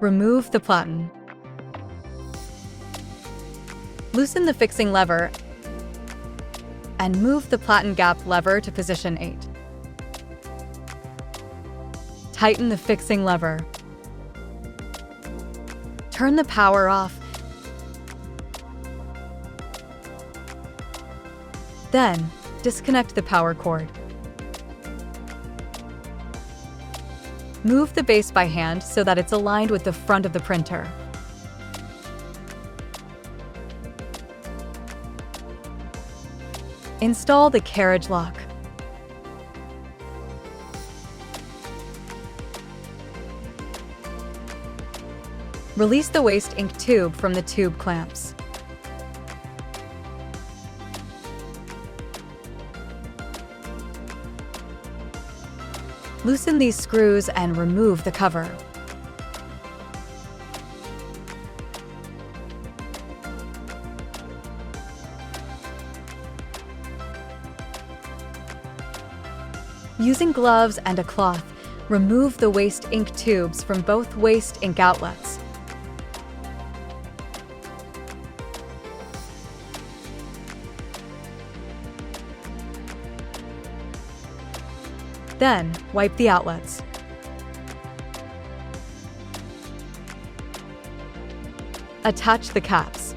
Remove the platen. Loosen the fixing lever and move the platen gap lever to position 8. Tighten the fixing lever. Turn the power off. Then, disconnect the power cord. Move the base by hand so that it's aligned with the front of the printer. Install the carriage lock. Release the waste ink tube from the tube clamps. Loosen these screws and remove the cover. Using gloves and a cloth, remove the waste ink tubes from both waste ink outlets. Then, wipe the outlets. Attach the caps.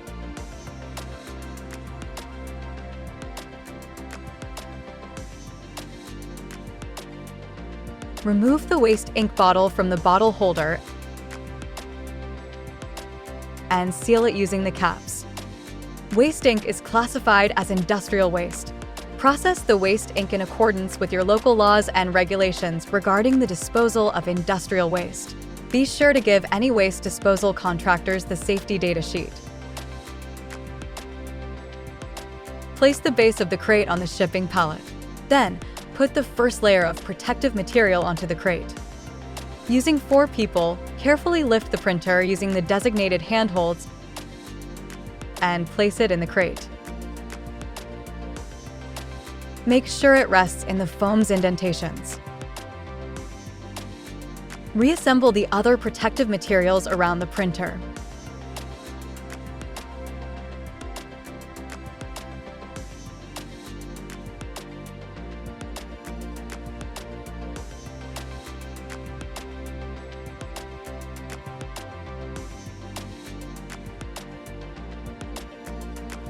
Remove the waste ink bottle from the bottle holder and seal it using the caps. Waste ink is classified as industrial waste. Process the waste ink in accordance with your local laws and regulations regarding the disposal of industrial waste. Be sure to give any waste disposal contractors the safety data sheet. Place the base of the crate on the shipping pallet. Then, put the first layer of protective material onto the crate. Using 4 people, carefully lift the printer using the designated handholds and place it in the crate. Make sure it rests in the foam's indentations. Reassemble the other protective materials around the printer.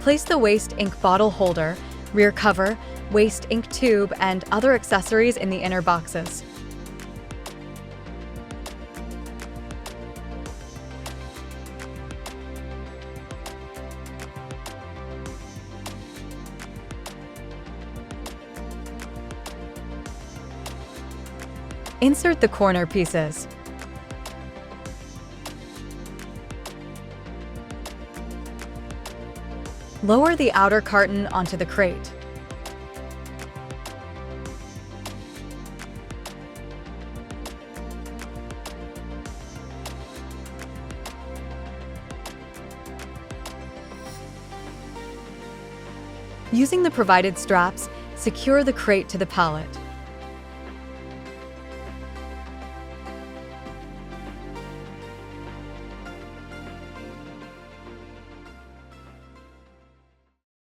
Place the waste ink bottle holder, rear cover, waste ink tube, and other accessories in the inner boxes. Insert the corner pieces. Lower the outer carton onto the crate. Using the provided straps, secure the crate to the pallet.